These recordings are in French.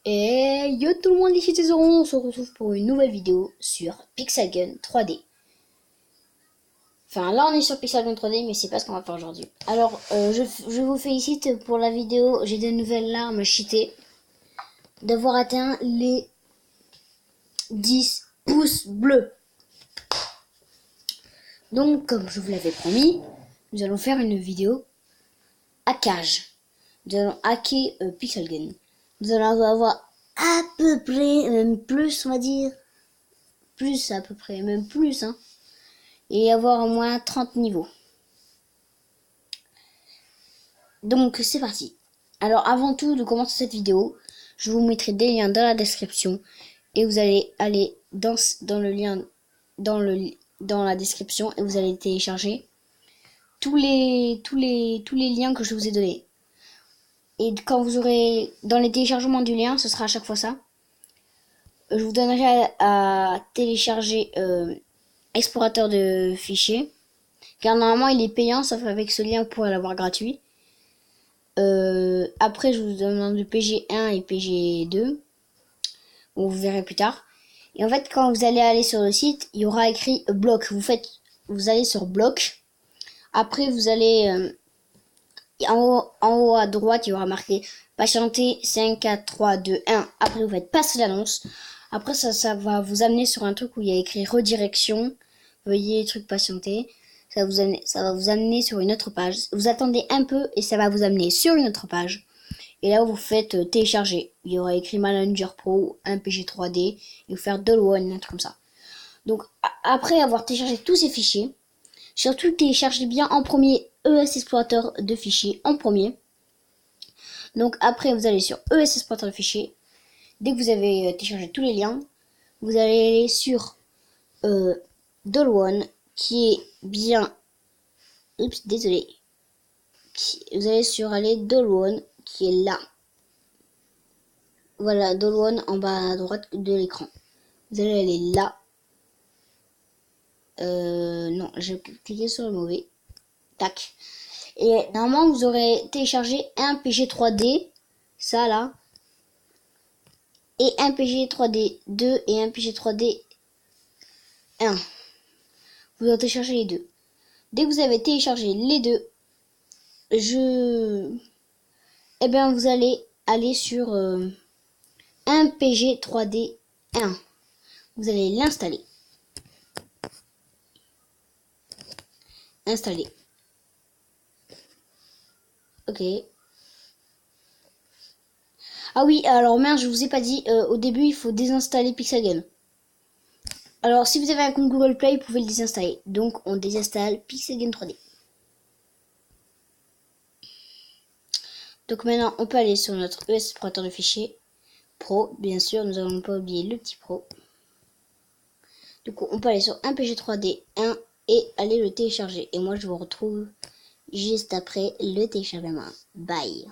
Et yo tout le monde, ici Tesoro, on se retrouve pour une nouvelle vidéo sur Pixelgun 3D. Enfin là on est sur Pixelgun 3D mais c'est pas ce qu'on va faire aujourd'hui. Alors je vous félicite pour la vidéo, j'ai de nouvelles larmes cheatées d'avoir atteint les 10 pouces bleus. Donc comme je vous l'avais promis, nous allons faire une vidéo hackage. Nous allons hacker Pixelgun. Nous allons avoir à peu près, même plus on va dire, plus à peu près, même plus hein. Et avoir au moins 30 niveaux. Donc c'est parti. Alors avant tout de commencer cette vidéo, je vous mettrai des liens dans la description et vous allez aller dans le lien dans la description et vous allez télécharger tous les liens que je vous ai donnés. Et quand vous aurez dans les téléchargements du lien, ce sera à chaque fois ça. Je vous donnerai à télécharger explorateur de fichiers. Car normalement il est payant, sauf avec ce lien vous pourrez l'avoir gratuit. Après je vous demande le PG1 et PG2. Vous verrez plus tard. Et en fait quand vous allez aller sur le site, il y aura écrit bloc. Vous allez sur bloc. Après vous allez en haut à droite, il y aura marqué patienter 5, 4, 3, 2, 1. Après vous faites passer l'annonce. Après ça va vous amener sur un truc où il y a écrit redirection. Veuillez truc patienter. Ça va vous amener sur une autre page. Vous attendez un peu et ça va vous amener sur une autre page. Et là, vous faites télécharger. Il y aura écrit Manager Pro, un PG3D, et vous faire One, un truc comme ça. Donc, après avoir téléchargé tous ces fichiers, surtout téléchargez bien en premier ES Explorateur de fichiers en premier. Donc, après, vous allez sur ES Explorateur de fichiers. Dès que vous avez téléchargé tous les liens, vous allez aller sur One, qui est bien... Oups, désolé. Vous allez sur aller One, qui est là. Voilà, One en bas à droite de l'écran. Vous allez aller là. Non, j'ai cliqué sur le mauvais. Tac. Et normalement, vous aurez téléchargé un PG3D. Ça, là. Et un PG3D 2 et un PG3D 1. Vous aurez téléchargé les deux. Dès que vous avez téléchargé les deux, eh bien, vous allez aller sur un PG3D 1. Vous allez l'installer. Installer. Ok. Ah oui, alors merde, je vous ai pas dit, au début il faut désinstaller Pixelgun. Alors si vous avez un compte Google Play, vous pouvez le désinstaller. Donc on désinstalle Pixelgun 3D. Donc maintenant on peut aller sur notre ES explorateur de fichiers Pro, bien sûr, nous n'allons pas oublier le petit Pro. Du coup on peut aller sur un PG3D 1 et aller le télécharger. Et moi je vous retrouve juste après le téléchargement. Bye.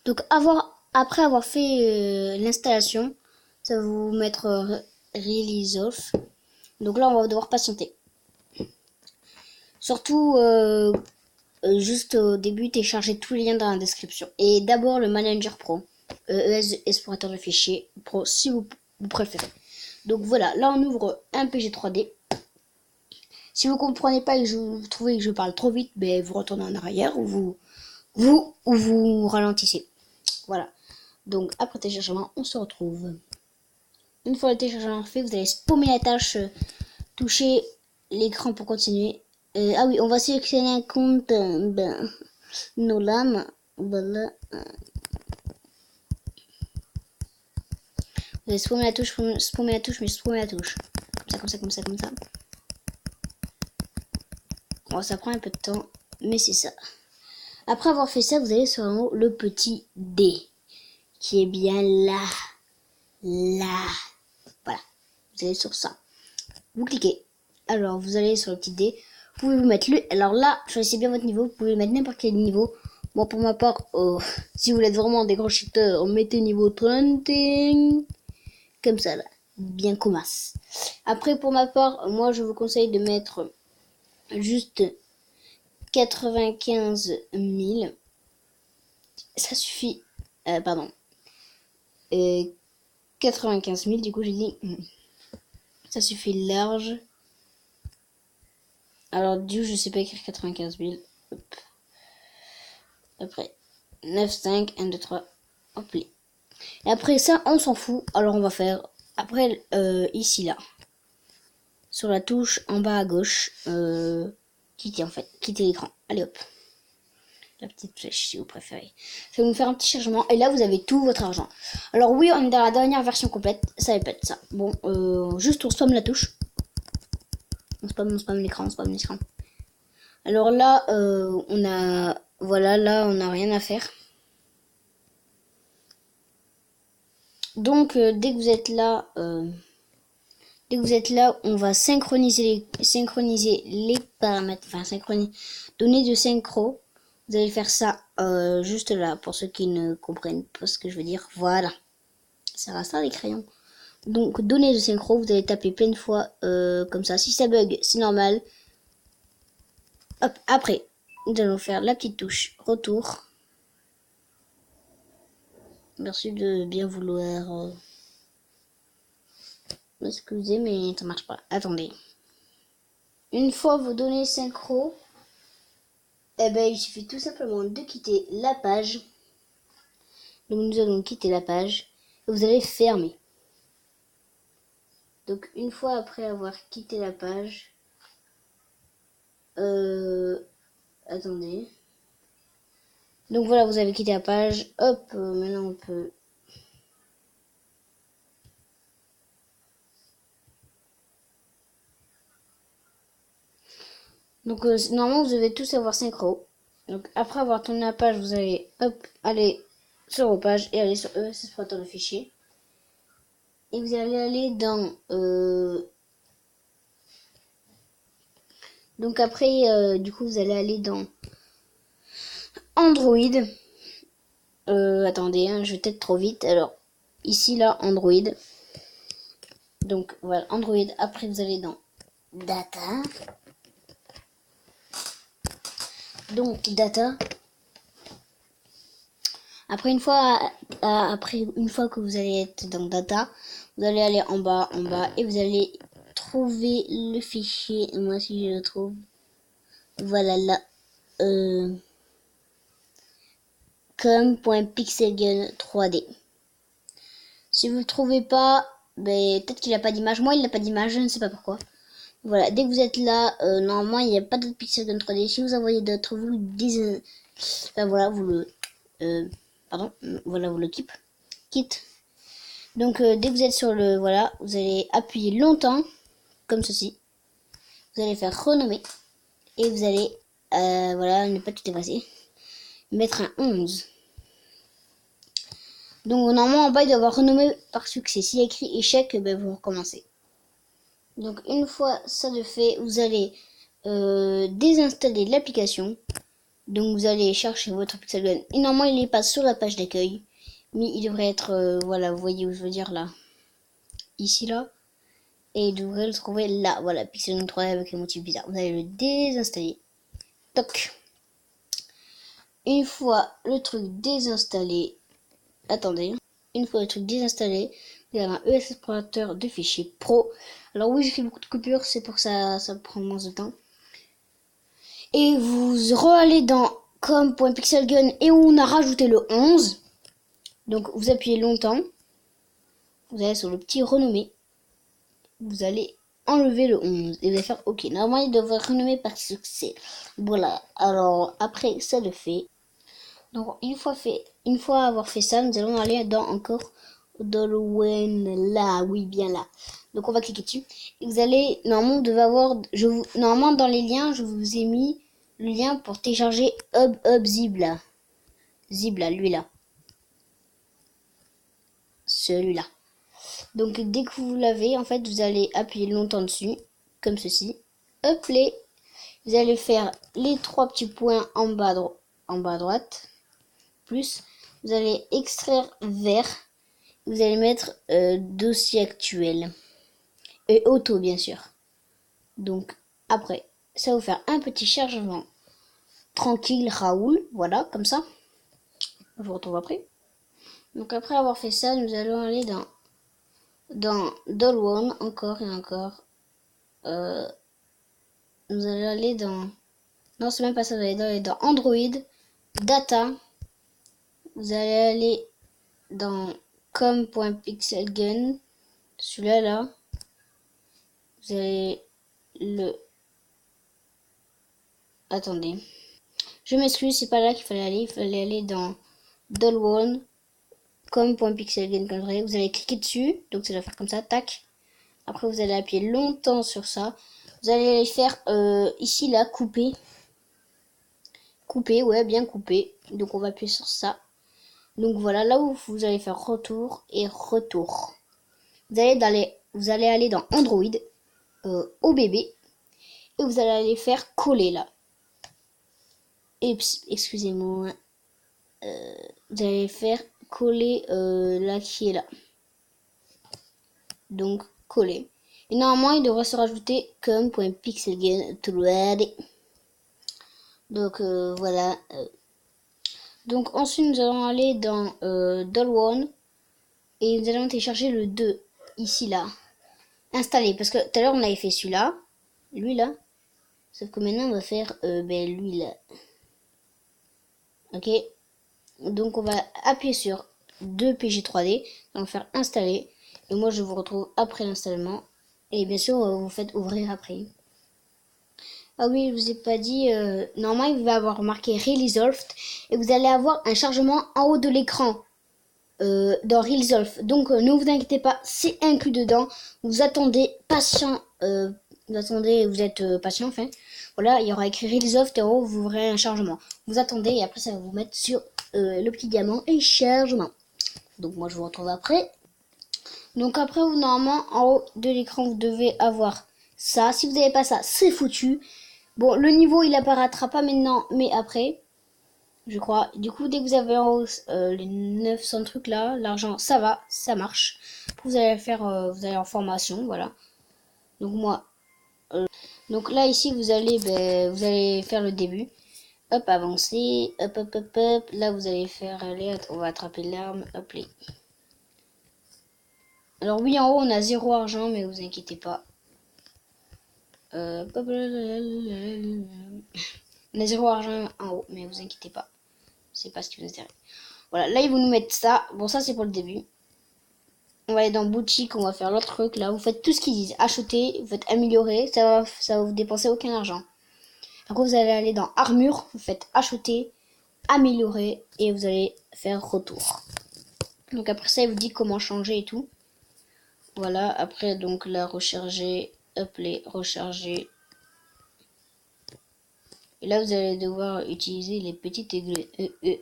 Donc après avoir fait l'installation, ça va vous mettre Release Off. Donc là, on va devoir patienter. Surtout, juste au début, télécharger tous les liens dans la description. Et d'abord, le Manager Pro. ES Explorateur de fichiers Pro, si vous préférez. Donc voilà, là, on ouvre un PG3D. Si vous comprenez pas et que vous trouvez que je parle trop vite, ben, vous retournez en arrière ou vous ralentissez. Voilà. Donc, après téléchargement, on se retrouve. Une fois le téléchargement fait, vous allez spammer la tâche, toucher l'écran pour continuer. Ah oui, on va sélectionner un compte Nolan. Voilà. Vous allez spammer la touche, mais spammer la touche. Comme ça. Bon, ça prend un peu de temps, mais c'est ça. Après avoir fait ça, vous allez sur le petit D, qui est bien là. Là. Voilà. Vous allez sur ça. Vous cliquez. Alors, vous allez sur le petit D. Vous pouvez vous mettre alors là, choisissez bien votre niveau. Vous pouvez mettre n'importe quel niveau. Moi, pour ma part, si vous êtes vraiment des gros cheaters, mettez niveau 30. Comme ça, là. Bien commasse. Après, pour ma part, moi, je vous conseille de mettre juste 95 000. Ça suffit. Pardon. Et 95 000, du coup j'ai dit ça suffit large. Alors du coup je sais pas écrire 95 000. Hop. Après 9, 5, 1, 2, 3. Hop. Et après ça on s'en fout. Alors on va faire après ici là. Sur la touche en bas à gauche. Quitter en fait. Quitter l'écran. Allez hop. La petite flèche si vous préférez. Ça va nous faire un petit chargement. Et là vous avez tout votre argent. Alors oui on est dans la dernière version complète. Ça répète ça. Bon juste on spamme la touche. On spamme l'écran, on spamme l'écran. Alors là on a. Voilà là on n'a rien à faire. Donc dès que vous êtes là. On va synchroniser les paramètres, enfin donner de synchro. Vous allez faire ça juste là, pour ceux qui ne comprennent pas ce que je veux dire. Voilà, ça reste ça les crayons. Donc données de synchro, vous allez taper plein de fois comme ça. Si ça bug, c'est normal. Hop, après, nous allons faire la petite touche retour. Merci de bien vouloir m'excuser, mais ça marche pas. Attendez. Une fois vos données synchro, eh ben, il suffit tout simplement de quitter la page. Donc nous allons quitter la page et vous allez fermer. Donc une fois après avoir quitté la page, attendez. Donc voilà, vous avez quitté la page. Hop, maintenant on peut. Donc normalement vous devez tous avoir synchro. Donc après avoir tourné la page, vous allez hop aller sur vos pages et aller sur ES Explorateur de fichiers. Et vous allez aller dans donc après du coup vous allez aller dans Android. Attendez, hein, je vais peut-être trop vite. Alors ici là Android. Donc voilà Android. Après vous allez dans Data. Donc Data. Après une fois que vous allez être dans Data, vous allez aller en bas et vous allez trouver le fichier. Moi si je le trouve, voilà là, com.pixelgun 3D. Si vous le trouvez pas, ben peut-être qu'il n'a pas d'image. Moi il n'a pas d'image, je ne sais pas pourquoi. Voilà, dès que vous êtes là, normalement il n'y a pas d'autres Pixelgun 3D. Si vous envoyez d'autres, vous disent, ben voilà, vous le voilà, vous le quitte. Donc dès que vous êtes sur le voilà, vous allez appuyer longtemps comme ceci. Vous allez faire renommer et vous allez voilà, ne pas tout effacer. Mettre un 11. Donc normalement en bas il doit avoir renommé par succès. S'il y a écrit échec, ben vous recommencez. Donc une fois ça de fait, vous allez désinstaller l'application. Donc vous allez chercher votre Pixelgun. Et normalement il n'est pas sur la page d'accueil, mais il devrait être voilà, vous voyez où je veux dire là. Ici là. Et il devrait le trouver là. Voilà, Pixelgun 3 avec un motif bizarre. Vous allez le désinstaller. Toc. Une fois le truc désinstallé. Attendez. Une fois le truc désinstallé, vous avez un ES Explorateur de fichiers pro. Alors oui, j'ai fait beaucoup de coupures, c'est pour ça ça prend moins de temps. Et vous re-allez dans com.pixelgun et où on a rajouté le 11. Donc vous appuyez longtemps. Vous allez sur le petit renommé. Vous allez enlever le 11 et vous allez faire OK. Normalement, il devrait renommer par succès. Voilà. Alors, après, ça le fait. Donc, une fois avoir fait ça, nous allons aller dans encore dans le when là. Oui, bien là. Donc, on va cliquer dessus. Et vous allez, normalement, vous devez avoir, normalement, dans les liens, je vous ai mis le lien pour télécharger Zibla. Zibla, lui là. Celui-là. Donc dès que vous l'avez, en fait, vous allez appuyer longtemps dessus, comme ceci. Hop, vous allez faire les trois petits points en bas à droite. Plus, vous allez extraire vers. Vous allez mettre dossier actuel. Et auto, bien sûr. Donc, après, ça va vous faire un petit chargement tranquille, Raoul. Voilà, comme ça. Je vous retrouve après. Donc après avoir fait ça, nous allons aller dans Doll One, encore et encore. Nous allons aller dans... Non, c'est même pas ça, vous allez aller dans Android, Data. Vous allez aller dans com.pixelgun. Celui-là, là. Vous allez le... Attendez. Je m'excuse, c'est pas là qu'il fallait aller. Il fallait aller dans Doll One, com.pixelgun. Vous allez cliquer dessus. Donc ça va faire comme ça, tac. Après, vous allez appuyer longtemps sur ça. Vous allez faire ici, là, couper. Couper, ouais, bien couper. Donc, on va appuyer sur ça. Donc, voilà, là où vous allez faire retour et retour. Vous allez aller dans Android, au bébé. Et vous allez aller faire coller, là. Et, excusez-moi. Vous allez faire coller, là, qui est là. Donc, coller. Et normalement, il devrait se rajouter comme.pixelgun 3D. Donc voilà. Donc ensuite nous allons aller dans Doll One et nous allons télécharger le 2 ici là. Installer parce que tout à l'heure on avait fait celui-là, lui là. Sauf que maintenant on va faire lui là. Ok. Donc on va appuyer sur 2 PG3D, on va faire installer et moi je vous retrouve après l'installement et bien sûr vous faites ouvrir après. Ah oui, je vous ai pas dit, normalement il va avoir marqué Resolved et vous allez avoir un chargement en haut de l'écran dans Resolve. Donc ne vous inquiétez pas, c'est inclus dedans. Vous attendez patient, vous êtes patient enfin. Voilà, il y aura écrit Resolve et en haut vous verrez un chargement. Vous attendez et après ça va vous mettre sur le petit diamant et chargement. Donc moi je vous retrouve après. Donc après vous normalement en haut de l'écran vous devez avoir ça. Si vous n'avez pas ça, c'est foutu. Bon, le niveau il apparaîtra pas maintenant, mais après, je crois. Du coup, dès que vous avez en haut les 900 trucs là, l'argent, ça va, ça marche. Vous allez faire, vous allez en formation, voilà. Donc moi, donc là ici vous allez faire le début. Hop, avancer, hop, hop, hop, hop. Là vous allez faire, allez, on va attraper l'arme, hop, les. Alors oui, en haut on a 0 argent, mais vous inquiétez pas. On a 0 argent en haut, mais vous inquiétez pas. C'est pas ce qui vous intéresse. Voilà, là ils vont nous mettre ça. Bon, ça c'est pour le début. On va aller dans boutique, on va faire l'autre truc. Là, vous faites tout ce qu'ils disent. Acheter, vous faites améliorer, ça va vous dépenser aucun argent. Après, vous allez aller dans armure, vous faites acheter, améliorer et vous allez faire retour. Donc après ça, il vous dit comment changer et tout. Voilà, après donc là, recharger, appeler, recharger. Et là, vous allez devoir utiliser les petites aiguilles.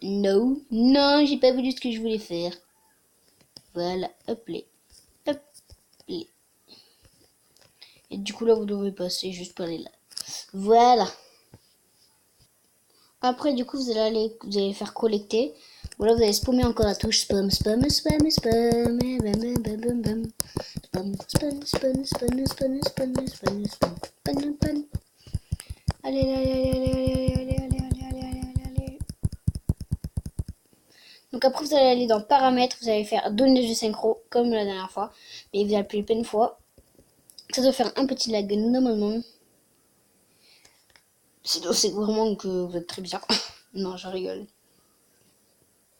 Non, non, j'ai pas voulu ce que je voulais faire. Voilà, appeler, appeler. Et du coup là, vous devrez passer juste par les là. Voilà. Après, du coup, vous allez faire collecter. Voilà, vous allez spammer encore la touche spam, spam, spam, spam, bam, bam, bam, bam, spam, spam, spam, spam, spam, spam, spam, spam, spam. Allez, allez, allez, allez, allez, allez, allez, allez, allez, allez. Donc après, vous allez aller dans paramètres, vous allez faire données de synchro, comme la dernière fois. Mais vous allez appuyer plein de fois. Ça doit faire un petit lag normalement. C'est vraiment que vous êtes très bizarre. Non, je rigole.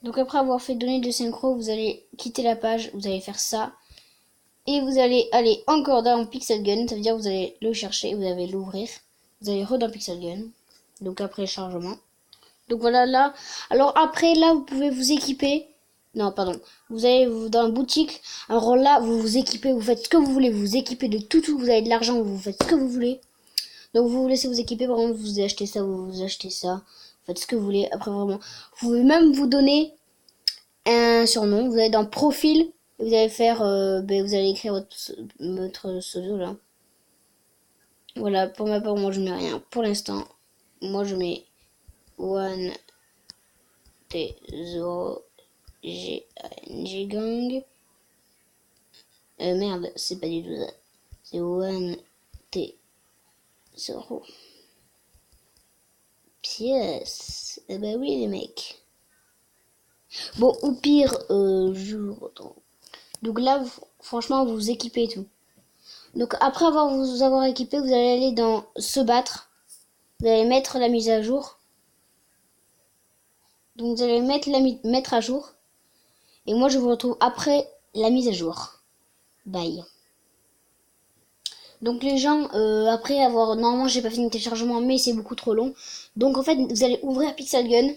Donc après avoir fait donner de synchro, vous allez quitter la page, vous allez faire ça. Et vous allez aller encore dans Pixel Gun, ça veut dire que vous allez le chercher, vous allez l'ouvrir. Vous allez dans Pixel Gun. Donc après le chargement. Donc voilà là. Alors après là, vous pouvez vous équiper. Non, pardon. Vous allez dans la boutique. Alors là, vous vous équipez, vous faites ce que vous voulez. Vous vous équipez de tout. Vous avez de l'argent, vous faites ce que vous voulez. Donc vous vous laissez vous équiper, par exemple, vous achetez ça, vous achetez ça. Vous faites ce que vous voulez. Après vraiment, vous pouvez même vous donner un surnom. Vous allez dans profil. Vous allez faire, vous allez écrire votre pseudo là. Voilà, pour ma part, moi je mets rien. Pour l'instant, moi je mets One T0 G Gang. Merde, c'est pas du tout ça. C'est One T0 pièce. Eh bah oui les mecs. Bon, au pire, donc là, franchement, vous vous équipez et tout. Donc après vous avoir équipé, vous allez aller dans se battre. Vous allez mettre la mise à jour. Donc vous allez mettre à jour. Et moi, je vous retrouve après la mise à jour. Bye. Donc les gens, après avoir... Normalement, j'ai pas fini le téléchargement, mais c'est beaucoup trop long. Donc en fait, vous allez ouvrir Pixel Gun.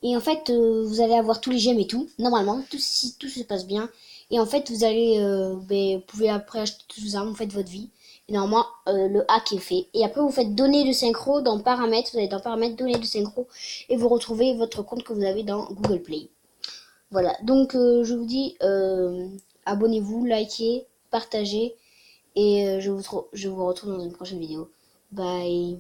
Et en fait, vous allez avoir tous les gemmes et tout. Normalement, si tout se passe bien. Et en fait, vous allez... vous pouvez après acheter toutes les armes, vous faites votre vie. Et normalement, le hack est fait. Et après, vous faites donner de synchro dans paramètres. Vous allez dans paramètres, donner de synchro. Et vous retrouvez votre compte que vous avez dans Google Play. Voilà, donc je vous dis, abonnez-vous, likez, partagez, et je vous retrouve dans une prochaine vidéo. Bye.